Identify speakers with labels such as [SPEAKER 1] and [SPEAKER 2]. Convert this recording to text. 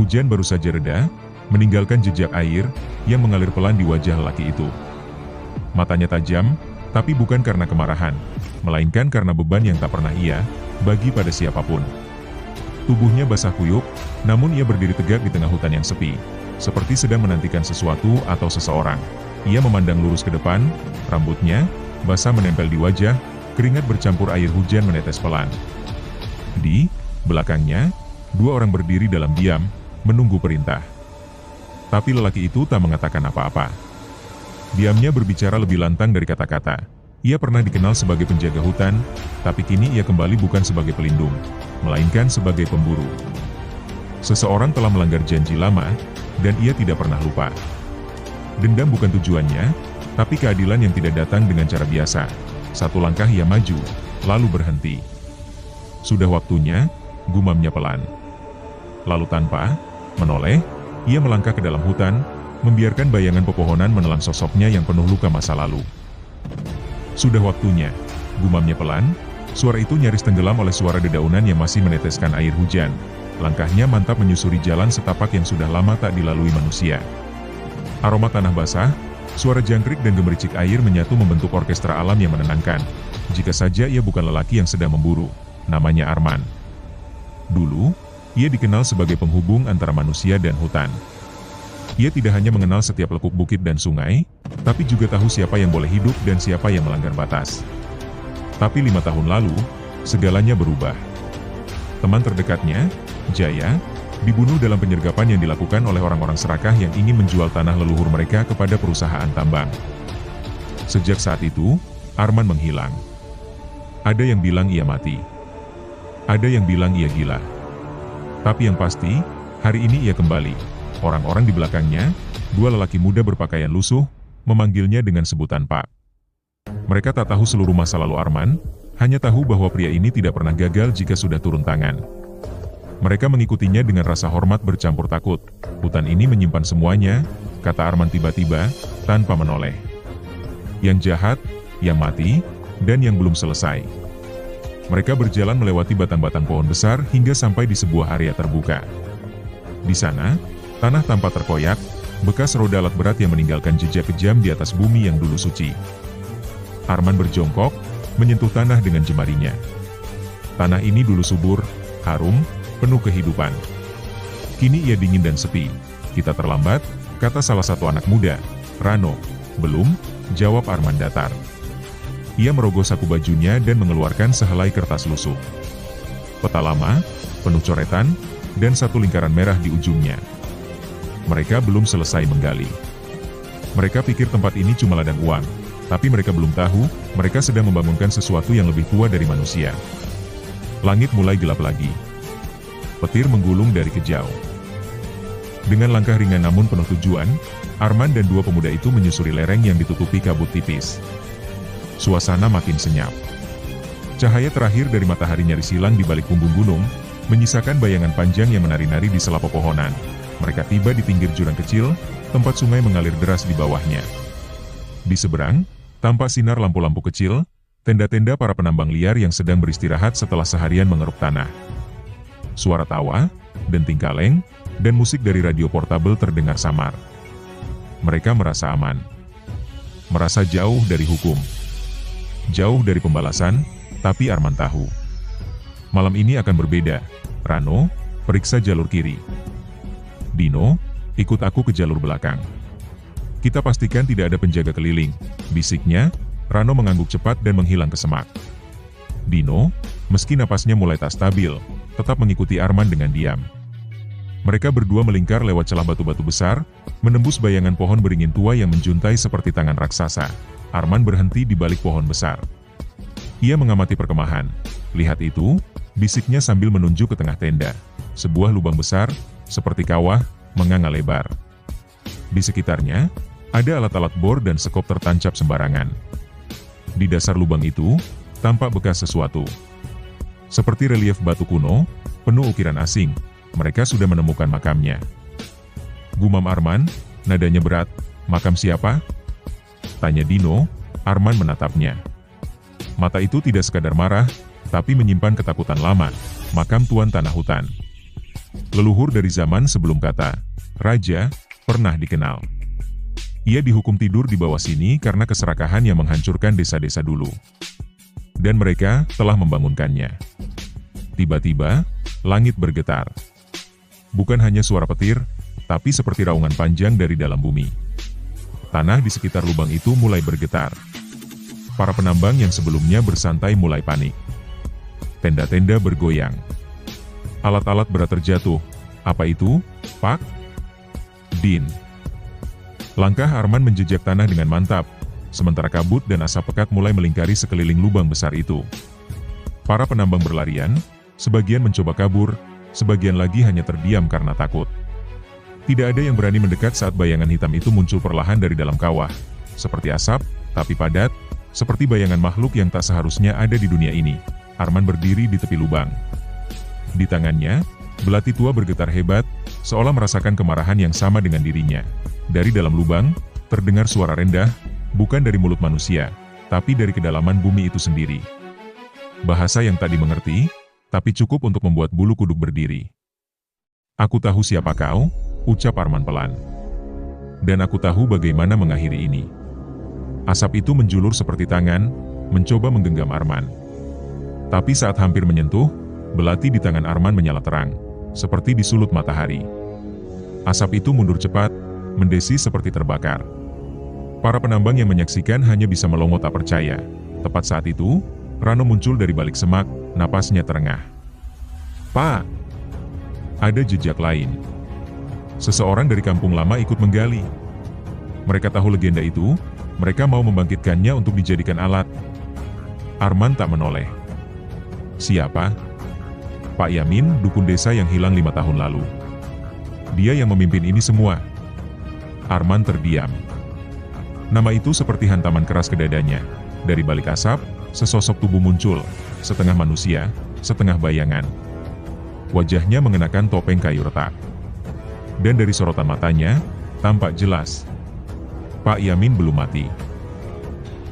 [SPEAKER 1] Hujan baru saja reda, meninggalkan jejak air yang mengalir pelan di wajah lelaki itu. Matanya tajam, tapi bukan karena kemarahan, melainkan karena beban yang tak pernah ia bagi pada siapapun. Tubuhnya basah kuyup, namun ia berdiri tegak di tengah hutan yang sepi, seperti sedang menantikan sesuatu atau seseorang. Ia memandang lurus ke depan, rambutnya basah menempel di wajah, keringat bercampur air hujan menetes pelan. Di belakangnya, dua orang berdiri dalam diam, menunggu perintah. Tapi lelaki itu tak mengatakan apa-apa. Diamnya berbicara lebih lantang dari kata-kata. Ia pernah dikenal sebagai penjaga hutan, tapi kini ia kembali bukan sebagai pelindung, melainkan sebagai pemburu. Seseorang telah melanggar janji lama, dan ia tidak pernah lupa. Dendam bukan tujuannya, tapi keadilan yang tidak datang dengan cara biasa. Satu langkah ia maju, lalu berhenti. Sudah waktunya, gumamnya pelan. Lalu tanpa menoleh, ia melangkah ke dalam hutan, membiarkan bayangan pepohonan menelan sosoknya yang penuh luka masa lalu. Sudah waktunya, gumamnya pelan, suara itu nyaris tenggelam oleh suara dedaunan yang masih meneteskan air hujan. Langkahnya mantap menyusuri jalan setapak yang sudah lama tak dilalui manusia. Aroma tanah basah, suara jangkrik dan gemericik air menyatu membentuk orkestra alam yang menenangkan. Jika saja ia bukan lelaki yang sedang memburu, namanya Arman. Dulu, ia dikenal sebagai penghubung antara manusia dan hutan. Ia tidak hanya mengenal setiap lekuk bukit dan sungai, tapi juga tahu siapa yang boleh hidup dan siapa yang melanggar batas. Tapi 5 tahun lalu, segalanya berubah. Teman terdekatnya, Jaya, dibunuh dalam penyergapan yang dilakukan oleh orang-orang serakah yang ingin menjual tanah leluhur mereka kepada perusahaan tambang. Sejak saat itu, Arman menghilang. Ada yang bilang ia mati. Ada yang bilang ia gila. Tapi yang pasti, hari ini ia kembali. Orang-orang di belakangnya, dua lelaki muda berpakaian lusuh, memanggilnya dengan sebutan Pak. Mereka tak tahu seluruh masa lalu Arman, hanya tahu bahwa pria ini tidak pernah gagal jika sudah turun tangan. Mereka mengikutinya dengan rasa hormat bercampur takut. Hutan ini menyimpan semuanya, kata Arman tiba-tiba, tanpa menoleh. Yang jahat, yang mati, dan yang belum selesai. Mereka berjalan melewati batang-batang pohon besar hingga sampai di sebuah area terbuka. Di sana, tanah tampak terkoyak, bekas roda alat berat yang meninggalkan jejak kejam di atas bumi yang dulu suci. Arman berjongkok, menyentuh tanah dengan jemarinya. Tanah ini dulu subur, harum, penuh kehidupan. Kini ia dingin dan sepi. Kita terlambat, kata salah satu anak muda. Rano, belum, jawab Arman datar. Ia merogoh saku bajunya dan mengeluarkan sehelai kertas lusuh. Peta lama, penuh coretan, dan satu lingkaran merah di ujungnya. Mereka belum selesai menggali. Mereka pikir tempat ini cuma ladang uang, tapi mereka belum tahu, mereka sedang membangunkan sesuatu yang lebih tua dari manusia. Langit mulai gelap lagi. Petir menggulung dari kejauh. Dengan langkah ringan namun penuh tujuan, Arman dan dua pemuda itu menyusuri lereng yang ditutupi kabut tipis. Suasana makin senyap. Cahaya terakhir dari matahari nyaris hilang di balik punggung gunung, menyisakan bayangan panjang yang menari-nari di sela pepohonan. Mereka tiba di pinggir jurang kecil, tempat sungai mengalir deras di bawahnya. Di seberang, tampak sinar lampu-lampu kecil, tenda-tenda para penambang liar yang sedang beristirahat setelah seharian mengeruk tanah. Suara tawa, denting kaleng, dan musik dari radio portabel terdengar samar. Mereka merasa aman. Merasa jauh dari hukum. Jauh dari pembalasan, tapi Arman tahu. Malam ini akan berbeda. Rano, periksa jalur kiri. Dino, ikut aku ke jalur belakang. Kita pastikan tidak ada penjaga keliling, bisiknya. Rano mengangguk cepat dan menghilang ke semak. Dino, meski napasnya mulai tak stabil, tetap mengikuti Arman dengan diam. Mereka berdua melingkar lewat celah batu-batu besar, menembus bayangan pohon beringin tua yang menjuntai seperti tangan raksasa. Arman berhenti di balik pohon besar. Ia mengamati perkemahan. Lihat itu, bisiknya sambil menunjuk ke tengah tenda. Sebuah lubang besar, seperti kawah, menganga lebar. Di sekitarnya, ada alat-alat bor dan sekop tertancap sembarangan. Di dasar lubang itu, tampak bekas sesuatu. Seperti relief batu kuno, penuh ukiran asing, mereka sudah menemukan makamnya. Gumam Arman, nadanya berat. Makam siapa? Tanya Dino. Arman menatapnya. Mata itu tidak sekadar marah, tapi menyimpan ketakutan lama. Makam Tuan Tanah Hutan. leluhur dari zaman sebelum kata raja pernah dikenal. Ia dihukum tidur di bawah sini karena keserakahan yang menghancurkan desa-desa dulu. Dan mereka telah membangunkannya. Tiba-tiba, langit bergetar. Bukan hanya suara petir, tapi seperti raungan panjang dari dalam bumi. Tanah di sekitar lubang itu mulai bergetar. Para penambang yang sebelumnya bersantai mulai panik. Tenda-tenda bergoyang. Alat-alat berat terjatuh. Apa itu, Pak? Din. Langkah Arman menjejak tanah dengan mantap, sementara kabut dan asap pekat mulai melingkari sekeliling lubang besar itu. Para penambang berlarian, sebagian mencoba kabur, sebagian lagi hanya terdiam karena takut. Tidak ada yang berani mendekat saat bayangan hitam itu muncul perlahan dari dalam kawah, seperti asap, tapi padat, seperti bayangan makhluk yang tak seharusnya ada di dunia ini. Arman berdiri di tepi lubang. Di tangannya, belati tua bergetar hebat, seolah merasakan kemarahan yang sama dengan dirinya. Dari dalam lubang, terdengar suara rendah, bukan dari mulut manusia, tapi dari kedalaman bumi itu sendiri. Bahasa yang tak dimengerti, tapi cukup untuk membuat bulu kuduk berdiri. "Aku tahu siapa kau," ucap Arman pelan. "Dan aku tahu bagaimana mengakhiri ini." Asap itu menjulur seperti tangan, mencoba menggenggam Arman. Tapi saat hampir menyentuh, belati di tangan Arman menyala terang, seperti disulut matahari. Asap itu mundur cepat, mendesi seperti terbakar. Para penambang yang menyaksikan hanya bisa melongo tak percaya. Tepat saat itu, Rano muncul dari balik semak, napasnya terengah. "Pak!" Ada jejak lain. Seseorang dari kampung lama ikut menggali. Mereka tahu legenda itu, mereka mau membangkitkannya untuk dijadikan alat. Arman tak menoleh. Siapa? Pak Yamin, dukun desa yang hilang 5 tahun lalu. Dia yang memimpin ini semua. Arman terdiam. Nama itu seperti hantaman keras ke dadanya. Dari balik asap, sesosok tubuh muncul, setengah manusia, setengah bayangan. Wajahnya mengenakan topeng kayu retak. Dan dari sorotan matanya, tampak jelas. Pak Yamin belum mati.